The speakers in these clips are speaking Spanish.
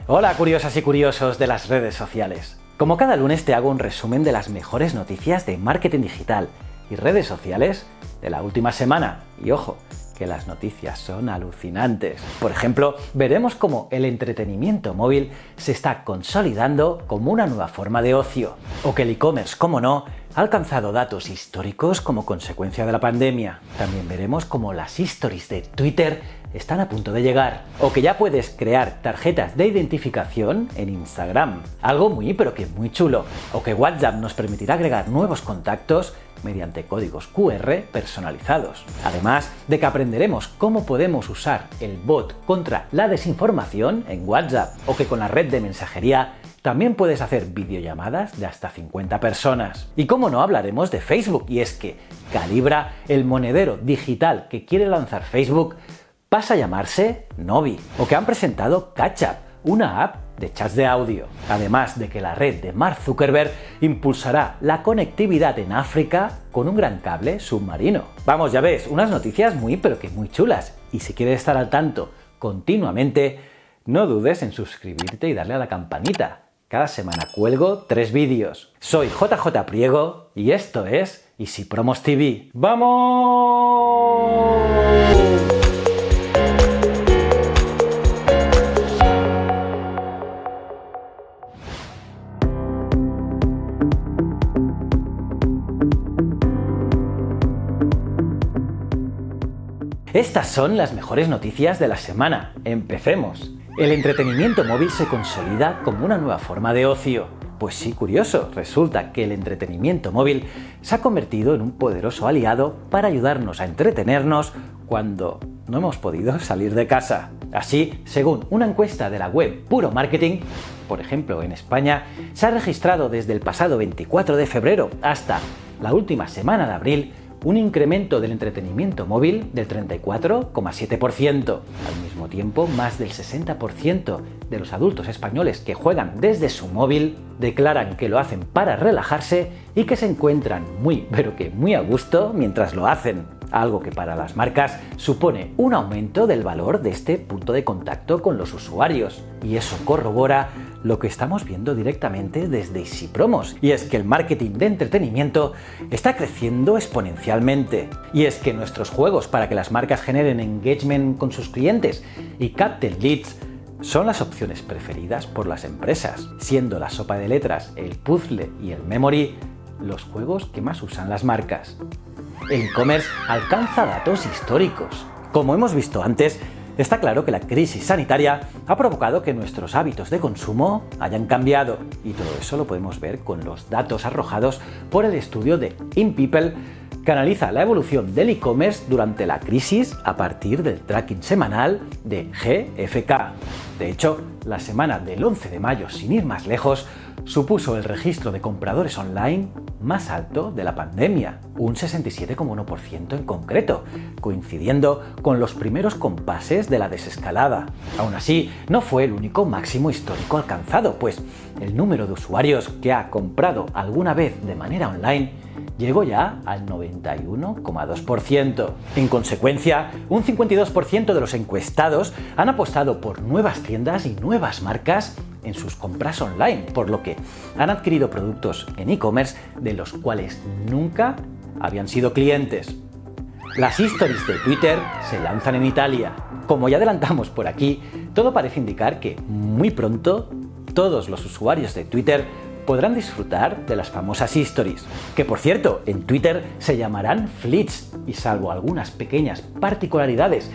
Hola curiosas y curiosos de las redes sociales. Como cada lunes te hago un resumen de las mejores noticias de marketing digital y redes sociales de la última semana. Y ojo, que las noticias son alucinantes. Por ejemplo, veremos cómo el entretenimiento móvil se está consolidando como una nueva forma de ocio, o que el e-commerce, como no, ha alcanzado datos históricos como consecuencia de la pandemia. También veremos cómo las stories de Twitter están a punto de llegar, o que ya puedes crear tarjetas de identificación en Instagram, algo muy pero que muy chulo, o que WhatsApp nos permitirá agregar nuevos contactos mediante códigos QR personalizados. Además de que aprenderemos cómo podemos usar el bot contra la desinformación en WhatsApp, o que con la red de mensajería también puedes hacer videollamadas de hasta 50 personas. Y cómo no, hablaremos de Facebook, y es que Calibra, el monedero digital que quiere lanzar Facebook, pasa a llamarse Novi, o que han presentado CatchUp, una app de chats de audio. Además de que la red de Mark Zuckerberg impulsará la conectividad en África con un gran cable submarino. Vamos, ya ves, unas noticias muy pero que muy chulas. Y si quieres estar al tanto continuamente, no dudes en suscribirte y darle a la campanita. Cada semana cuelgo 3 vídeos. Soy JJ Priego y esto es Easy Promos TV. ¡Vamos! Estas son las mejores noticias de la semana. Empecemos. El entretenimiento móvil se consolida como una nueva forma de ocio. Pues sí, curioso, resulta que el entretenimiento móvil se ha convertido en un poderoso aliado para ayudarnos a entretenernos cuando no hemos podido salir de casa. Así, según una encuesta de la web Puro Marketing, por ejemplo, en España, se ha registrado desde el pasado 24 de febrero hasta la última semana de abril un incremento del entretenimiento móvil del 34,7%. Al mismo tiempo, más del 60% de los adultos españoles que juegan desde su móvil declaran que lo hacen para relajarse y que se encuentran muy, pero que muy a gusto mientras lo hacen. Algo que para las marcas supone un aumento del valor de este punto de contacto con los usuarios. Y eso corrobora lo que estamos viendo directamente desde Easy Promos, y es que el marketing de entretenimiento está creciendo exponencialmente. Y es que nuestros juegos para que las marcas generen engagement con sus clientes y capten leads son las opciones preferidas por las empresas, siendo la sopa de letras, el puzzle y el memory los juegos que más usan las marcas. El e-commerce alcanza datos históricos. Como hemos visto antes, está claro que la crisis sanitaria ha provocado que nuestros hábitos de consumo hayan cambiado, y todo eso lo podemos ver con los datos arrojados por el estudio de InPeople, que analiza la evolución del e-commerce durante la crisis a partir del tracking semanal de GfK. De hecho, la semana del 11 de mayo, sin ir más lejos, supuso el registro de compradores online más alto de la pandemia, un 67,1% en concreto, coincidiendo con los primeros compases de la desescalada. Aún así, no fue el único máximo histórico alcanzado, pues el número de usuarios que ha comprado alguna vez de manera online llegó ya al 91,2%. En consecuencia, un 52% de los encuestados han apostado por nuevas tiendas y nuevas marcas en sus compras online, por lo que han adquirido productos en e-commerce de los cuales nunca habían sido clientes. Las stories de Twitter se lanzan en Italia. Como ya adelantamos por aquí, todo parece indicar que muy pronto todos los usuarios de Twitter podrán disfrutar de las famosas stories, que por cierto, en Twitter se llamarán Fleets, y salvo algunas pequeñas particularidades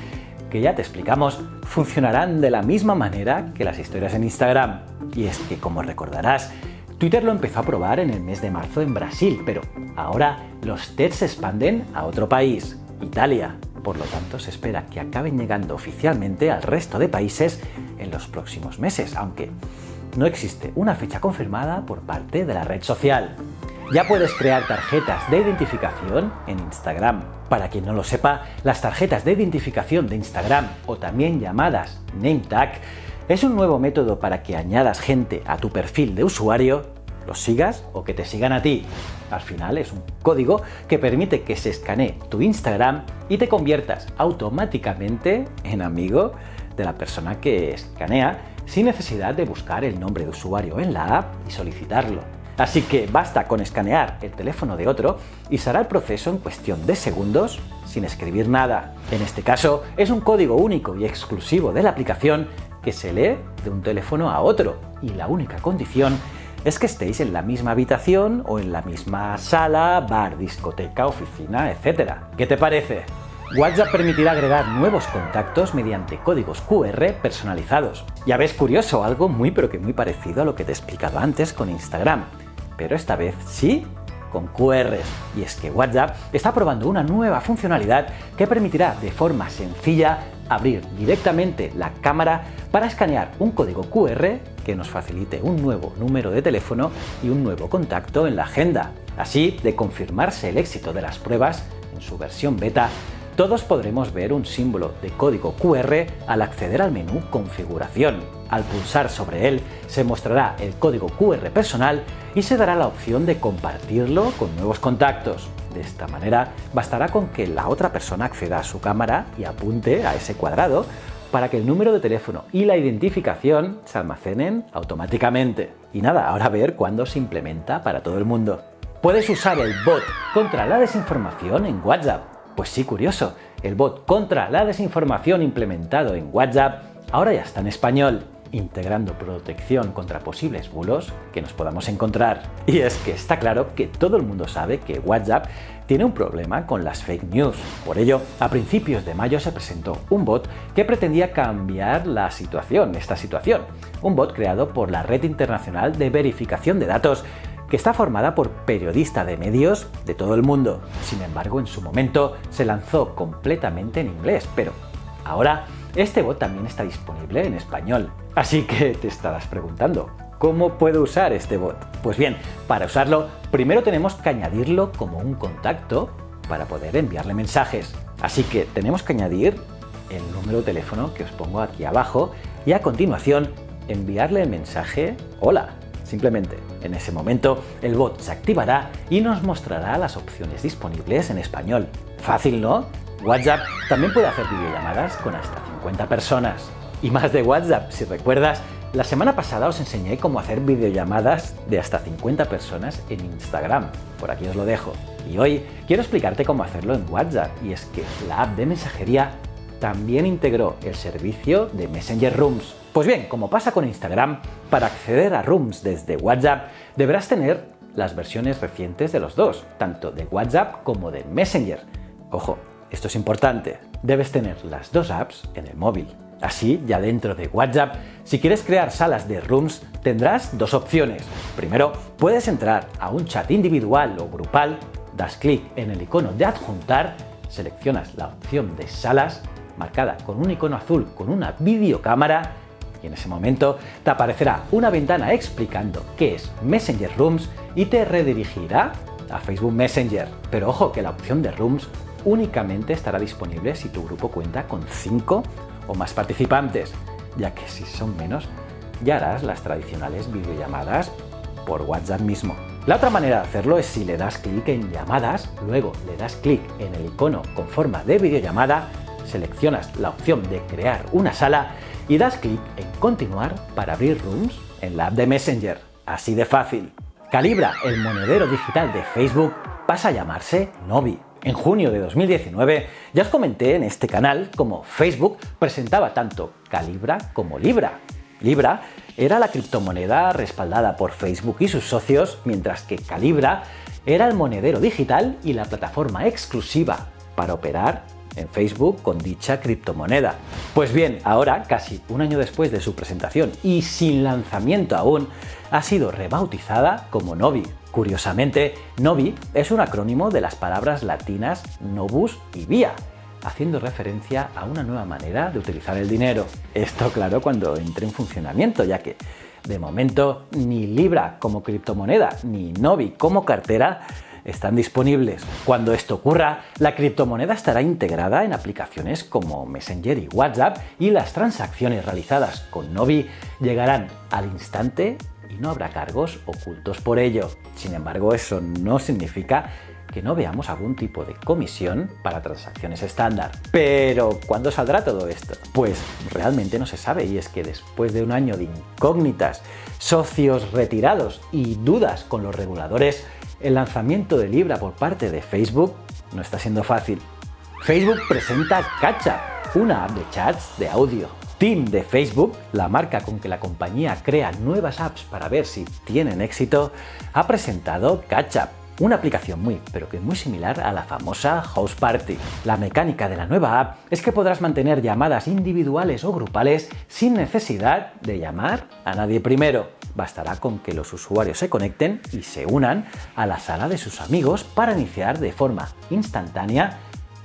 que ya te explicamos, funcionarán de la misma manera que las historias en Instagram. Y es que, como recordarás, Twitter lo empezó a probar en el mes de marzo en Brasil, pero ahora los tests se expanden a otro país, Italia. Por lo tanto, se espera que acaben llegando oficialmente al resto de países en los próximos meses, aunque no existe una fecha confirmada por parte de la red social. Ya puedes crear tarjetas de identificación en Instagram. Para quien no lo sepa, las tarjetas de identificación de Instagram, o también llamadas Name Tag, es un nuevo método para que añadas gente a tu perfil de usuario, los sigas o que te sigan a ti. Al final es un código que permite que se escanee tu Instagram y te conviertas automáticamente en amigo de la persona que escanea, sin necesidad de buscar el nombre de usuario en la app y solicitarlo. Así que basta con escanear el teléfono de otro y se hará el proceso en cuestión de segundos sin escribir nada. En este caso, es un código único y exclusivo de la aplicación que se lee de un teléfono a otro, y la única condición es que estéis en la misma habitación o en la misma sala, bar, discoteca, oficina, etc. ¿Qué te parece? WhatsApp permitirá agregar nuevos contactos mediante códigos QR personalizados. Ya ves, curioso, algo muy parecido a lo que te he explicado antes con Instagram, pero esta vez sí con QRs. Y es que WhatsApp está probando una nueva funcionalidad que permitirá de forma sencilla abrir directamente la cámara para escanear un código QR que nos facilite un nuevo número de teléfono y un nuevo contacto en la agenda. Así, de confirmarse el éxito de las pruebas en su versión beta, todos podremos ver un símbolo de código QR al acceder al menú Configuración. Al pulsar sobre él, se mostrará el código QR personal y se dará la opción de compartirlo con nuevos contactos. De esta manera, bastará con que la otra persona acceda a su cámara y apunte a ese cuadrado para que el número de teléfono y la identificación se almacenen automáticamente. Y nada, ahora a ver cuándo se implementa para todo el mundo. Puedes usar el bot contra la desinformación en WhatsApp. Pues sí, curioso, el bot contra la desinformación implementado en WhatsApp ahora ya está en español, integrando protección contra posibles bulos que nos podamos encontrar. Y es que está claro que todo el mundo sabe que WhatsApp tiene un problema con las fake news. Por ello, a principios de mayo se presentó un bot que pretendía cambiar esta situación. Un bot creado por la Red Internacional de Verificación de Datos, que está formada por periodistas de medios de todo el mundo. Sin embargo, en su momento se lanzó completamente en inglés, pero ahora este bot también está disponible en español. Así que te estarás preguntando, ¿cómo puedo usar este bot? Pues bien, para usarlo, primero tenemos que añadirlo como un contacto para poder enviarle mensajes. Así que tenemos que añadir el número de teléfono que os pongo aquí abajo y a continuación enviarle el mensaje Hola. Simplemente, en ese momento, el bot se activará y nos mostrará las opciones disponibles en español. Fácil, ¿no? WhatsApp también puede hacer videollamadas con hasta 50 personas. Y más de WhatsApp, si recuerdas, la semana pasada os enseñé cómo hacer videollamadas de hasta 50 personas en Instagram. Por aquí os lo dejo. Y hoy quiero explicarte cómo hacerlo en WhatsApp. Y es que la app de mensajería también integró el servicio de Messenger Rooms. Pues bien, como pasa con Instagram, para acceder a Rooms desde WhatsApp deberás tener las versiones recientes de los dos, tanto de WhatsApp como de Messenger. Ojo, esto es importante, debes tener las dos apps en el móvil. Así, ya dentro de WhatsApp, si quieres crear salas de Rooms, tendrás dos opciones. Primero, puedes entrar a un chat individual o grupal, das clic en el icono de adjuntar, seleccionas la opción de salas, marcada con un icono azul con una videocámara, y en ese momento te aparecerá una ventana explicando qué es Messenger Rooms y te redirigirá a Facebook Messenger. Pero ojo, que la opción de Rooms únicamente estará disponible si tu grupo cuenta con 5 o más participantes, ya que si son menos, ya harás las tradicionales videollamadas por WhatsApp mismo. La otra manera de hacerlo es si le das clic en llamadas, luego le das clic en el icono con forma de videollamada, seleccionas la opción de crear una sala y das clic en continuar para abrir Rooms en la app de Messenger. Así de fácil. Calibra, el monedero digital de Facebook, pasa a llamarse Novi. En junio de 2019 ya os comenté en este canal cómo Facebook presentaba tanto Calibra como Libra. Libra era la criptomoneda respaldada por Facebook y sus socios, mientras que Calibra era el monedero digital y la plataforma exclusiva para operar en Facebook con dicha criptomoneda. Pues bien, ahora, casi un año después de su presentación y sin lanzamiento aún, ha sido rebautizada como Novi. Curiosamente, Novi es un acrónimo de las palabras latinas Novus y Via, haciendo referencia a una nueva manera de utilizar el dinero. Esto, claro, cuando entre en funcionamiento, ya que de momento ni Libra como criptomoneda ni Novi como cartera están disponibles. Cuando esto ocurra, la criptomoneda estará integrada en aplicaciones como Messenger y WhatsApp y las transacciones realizadas con Novi llegarán al instante y no habrá cargos ocultos por ello. Sin embargo, eso no significa que no veamos algún tipo de comisión para transacciones estándar. Pero, ¿cuándo saldrá todo esto? Pues realmente no se sabe, y es que después de un año de incógnitas, socios retirados y dudas con los reguladores, el lanzamiento de Libra por parte de Facebook no está siendo fácil. Facebook presenta Catch-up, una app de chats de audio. Team de Facebook, la marca con que la compañía crea nuevas apps para ver si tienen éxito, ha presentado Catch-up, una aplicación muy similar a la famosa House Party. La mecánica de la nueva app es que podrás mantener llamadas individuales o grupales sin necesidad de llamar a nadie primero. Bastará con que los usuarios se conecten y se unan a la sala de sus amigos para iniciar de forma instantánea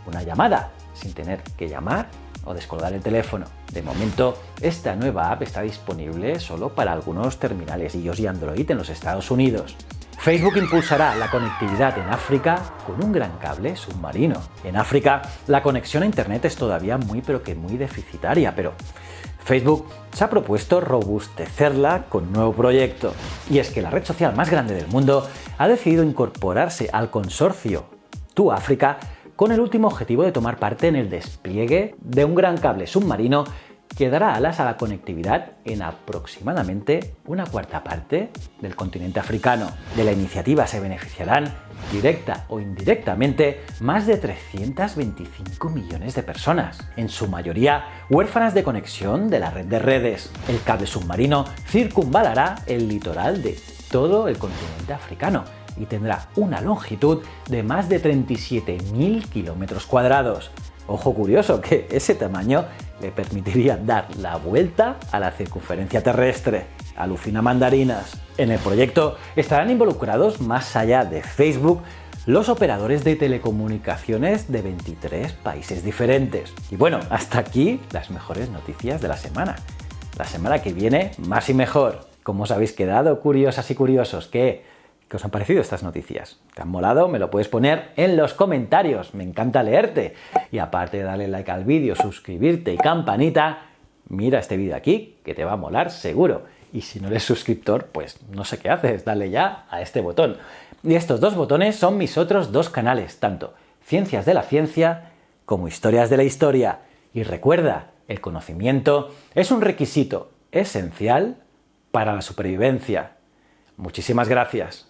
una llamada, sin tener que llamar o descolgar el teléfono. De momento, esta nueva app está disponible solo para algunos terminales iOS y Android en los Estados Unidos. Facebook impulsará la conectividad en África con un gran cable submarino. En África, la conexión a Internet es todavía muy deficitaria, pero Facebook se ha propuesto robustecerla con un nuevo proyecto. Y es que la red social más grande del mundo ha decidido incorporarse al consorcio Tu África con el último objetivo de tomar parte en el despliegue de un gran cable submarino que dará alas a la conectividad en aproximadamente una cuarta parte del continente africano. De la iniciativa se beneficiarán, directa o indirectamente, más de 325 millones de personas, en su mayoría huérfanas de conexión de la red de redes. El cable submarino circunvalará el litoral de todo el continente africano y tendrá una longitud de más de 37.000 kilómetros cuadrados. Ojo curioso, que ese tamaño le permitiría dar la vuelta a la circunferencia terrestre. Alucina mandarinas. En el proyecto estarán involucrados, más allá de Facebook, los operadores de telecomunicaciones de 23 países diferentes. Y bueno, hasta aquí las mejores noticias de la semana. La semana que viene, más y mejor. ¿Cómo os habéis quedado, curiosas y curiosos? ¿Qué os han parecido estas noticias? ¿Te han molado? Me lo puedes poner en los comentarios, me encanta leerte. Y aparte de darle like al vídeo, suscribirte y campanita, mira este vídeo aquí, que te va a molar seguro. Y si no eres suscriptor, pues no sé qué haces, dale ya a este botón. Y estos dos botones son mis otros dos canales, tanto Ciencias de la Ciencia como Historias de la Historia. Y recuerda, el conocimiento es un requisito esencial para la supervivencia. Muchísimas gracias.